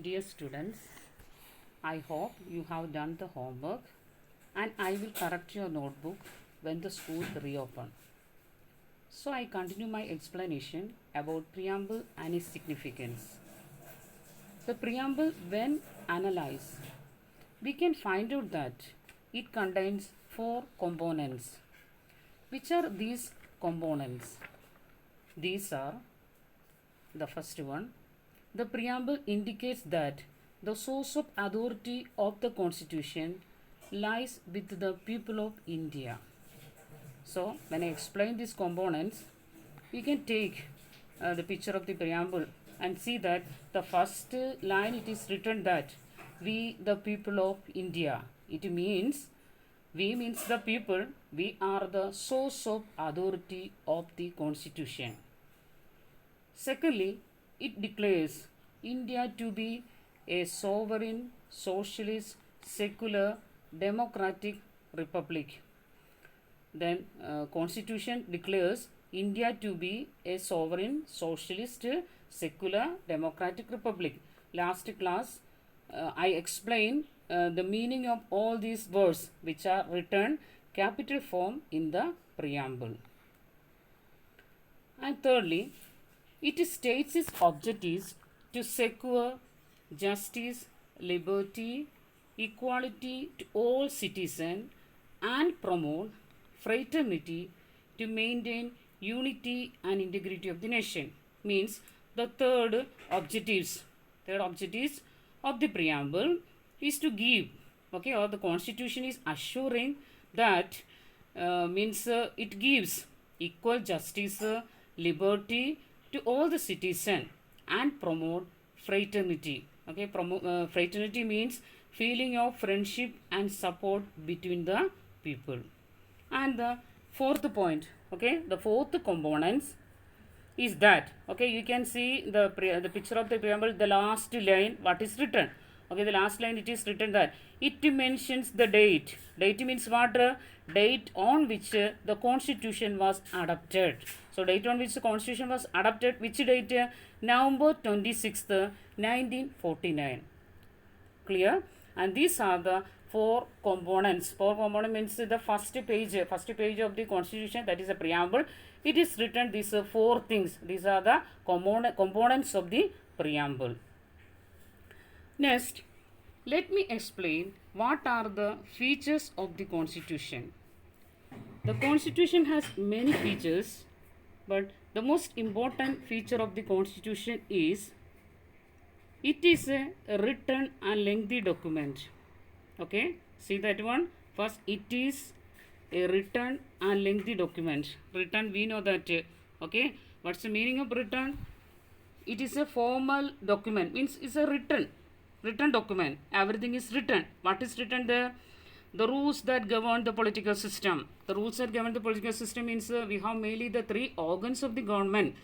Dear students, I hope you have done the homework and I will correct your notebook when the school reopen. So I continue my explanation about preamble and its significance. The preamble, when analyzed, we can find out that it contains four components. Which are these components? These are the first one. The preamble indicates that the source of authority of the Constitution lies with the people of India. So, when I explain these components, we can take the picture of the preamble and see that the first line it is written that we the people of India. It means we means the people, we are the source of authority of the Constitution. Secondly, it declares India to be a sovereign, socialist, secular, democratic republic. Then Constitution declares India to be a sovereign, socialist, secular, democratic republic. Last class, I explained the meaning of all these words which are written capital form in the preamble. And thirdly, it states its objectives to secure justice, liberty, equality to all citizens and promote fraternity to maintain unity and integrity of the nation. Means the third objectives of the preamble is to give, okay, or the Constitution is assuring that it gives equal justice, liberty to all the citizens and promote fraternity. Okay, fraternity means feeling of friendship and support between the people. And the fourth point, okay, the fourth components is that, okay, you can see the picture of the preamble, the last line what is written. Okay, the last line it is written that it mentions the date. Date means what? Date on which the Constitution was adopted. So date on which the Constitution was adopted, which date? November 26th, 1949. Clear? And these are the four components. Four components means the first page of the Constitution, that is a preamble. It is written these four things. These are the components of the preamble. Next, let me explain what are the features of the Constitution. The Constitution has many features, but the most important feature of the Constitution is it is a written and lengthy document. Okay, see that one. First, it is a written and lengthy document. Written, we know that. Okay, what's the meaning of written? It is a formal document. Means it's a written document. Everything is written. What is written there? The rules that govern the political system. The rules that govern the political system means we have mainly the three organs of the government.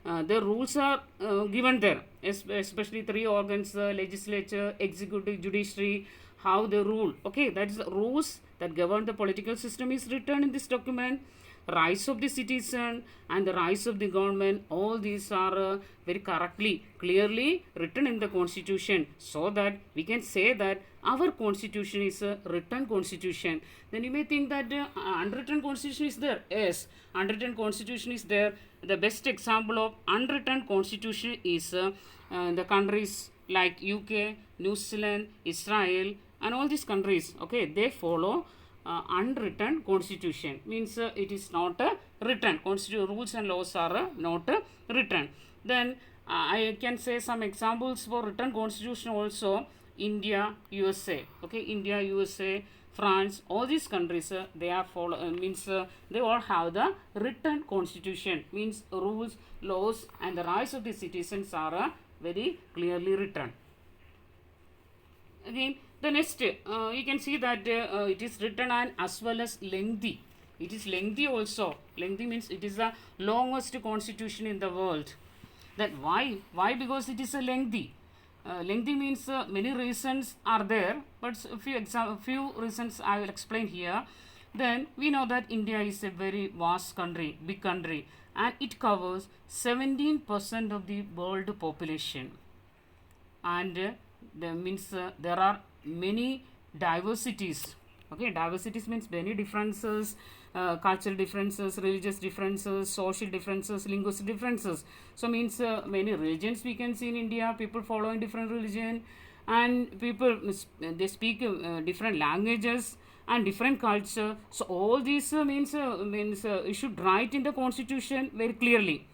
The rules are given there, especially three organs: legislature, executive, judiciary. How they rule. Okay, that is the rules that govern the political system is written in this document. Rights of the citizen and the rights of the government, all these are very clearly written in the Constitution, so that we can say that our Constitution is a written Constitution. Then you may think that unwritten Constitution is there. Yes, unwritten Constitution is there. The best example of unwritten Constitution is the countries like UK, New Zealand, Israel, and all these countries. Okay, they follow unwritten Constitution. Means it is not written. Constitution rules and laws are not written. Then I can say some examples for written Constitution also. India, USA. Okay, India, USA, France, all these countries they are follow means they all have the written Constitution. Means rules, laws, and the rights of the citizens are very clearly written. Again, the next you can see that it is written and as well as lengthy. It is lengthy also. Lengthy means it is the longest Constitution in the world. That why? Because it is a lengthy. Lengthy means many reasons are there, but few reasons I will explain here. Then we know that India is a very vast country, big country, and it covers 17% of the world population. And That means there are many diversities. Okay, diversities means many differences, cultural differences, religious differences, social differences, linguistic differences. So means many religions we can see in India, people following different religion, and people they speak different languages and different culture. So all these means you should write in the constitution very clearly.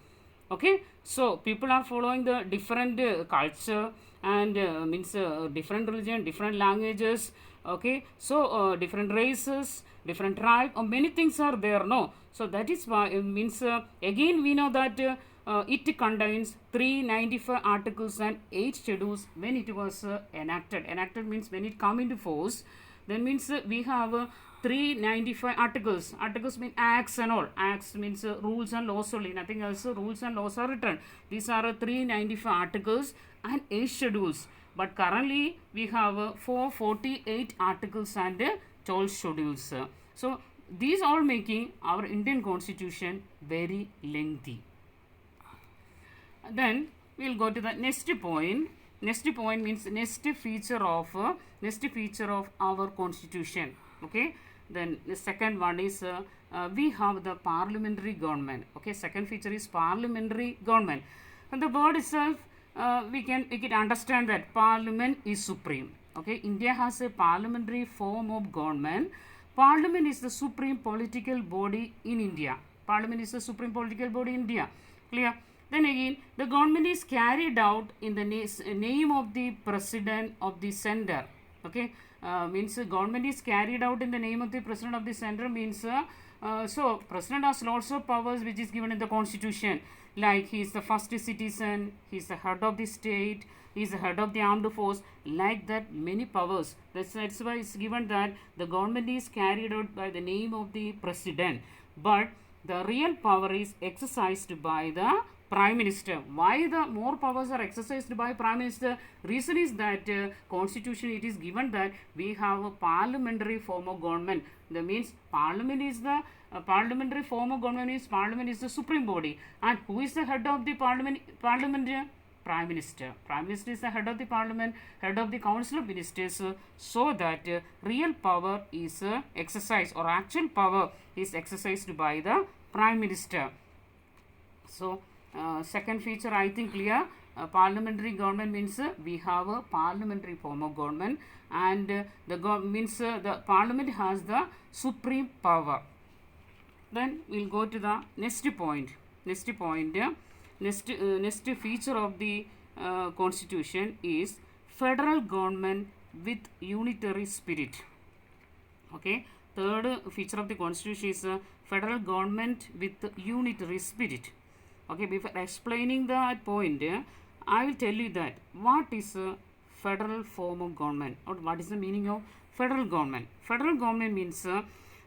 Okay, so people are following the different culture and means different religion, different languages. Okay, so different races, different tribe, many things are there, no? So that is why it means again we know that it contains 395 articles and 8 schedules when it was enacted means when it come into force. Then means we have 395 articles. Articles mean acts and all. Acts means rules and laws only. Nothing else. Rules and laws are written. These are 395 articles and 8 schedules. But currently we have 448 articles and 12 schedules. So these all making our Indian constitution very lengthy. Then we'll go to the next point. Next point means next feature of our constitution. Okay, then the second one is we have the parliamentary government. Okay, second feature is parliamentary government. And the word itself we can understand that parliament is supreme. Okay, India has a parliamentary form of government. Parliament is the supreme political body in India. Parliament is the supreme political body in India. Clear? Then again, the government is carried out in the name of the president of the center. Okay, means government is carried out in the name of the president of the center means so president has lots of powers which is given in the constitution, like he is the first citizen, he is the head of the state, he is the head of the armed force, like that many powers. That's why it's given that the government is carried out by the name of the president, but the real power is exercised by the prime minister. Why the more powers are exercised by prime minister? Reason is that constitution it is given that we have a parliamentary form of government. That means parliament is the parliamentary form of government is parliament is the supreme body, and who is the head of the parliament? Prime minister. Prime minister is the head of the parliament, head of the council of ministers, so that real power is exercised, or actual power is exercised by the prime minister. So second feature I think clear. Parliamentary government means we have a parliamentary form of government, and means the parliament has the supreme power. Then we'll go to the next point. Next feature of the constitution is federal government with unitary spirit. Okay, third feature of the constitution is federal government with unitary spirit. Okay, before explaining that point, I will tell you that what is a federal form of government, or what is the meaning of federal government. Federal government means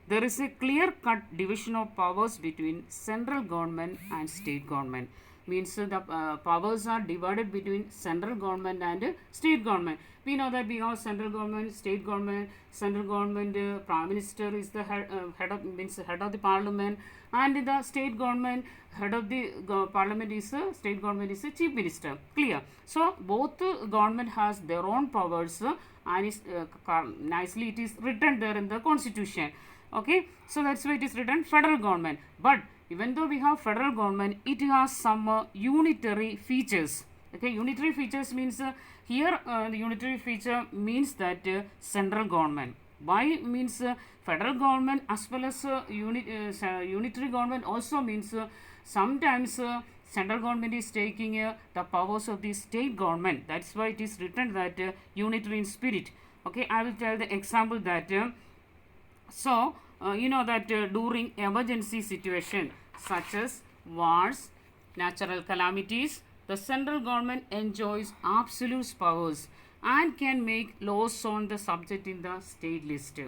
there is a clear cut division of powers between central government and state government. Means the powers are divided between central government and state government. We know that we have central government, state government. Central government prime minister is the head of the parliament, and the state government head of the parliament is state government is the chief minister. Clear? So both government has their own powers, and is nicely it is written there in the constitution. Okay, so that's why it is written federal government. But even though we have federal government, it has some unitary features. Okay, unitary features means here the unitary feature means that central government. Why means federal government as well as unitary government also means sometimes central government is taking the powers of the state government. That's why it is written that unitary in spirit. Okay, I will tell the example that so you know that during emergency situation such as wars, natural calamities, the central government enjoys absolute powers and can make laws on the subject in the state list.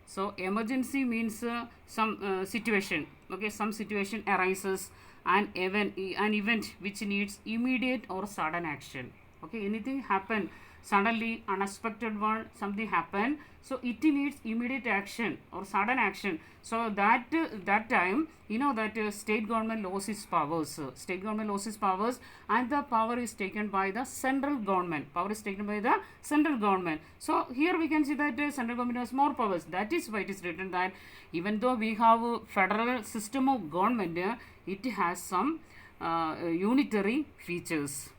So emergency means some situation. Okay, some situation arises, and an event which needs immediate or sudden action. Okay, anything happen suddenly unexpected one something happened, so it needs immediate action or sudden action. So that time, you know that state government loses powers, state government loses powers, and the power is taken by the central government. Power is taken by the central government. So here we can see that central government has more powers. That is why it is written that even though we have a federal system of government, it has some unitary features.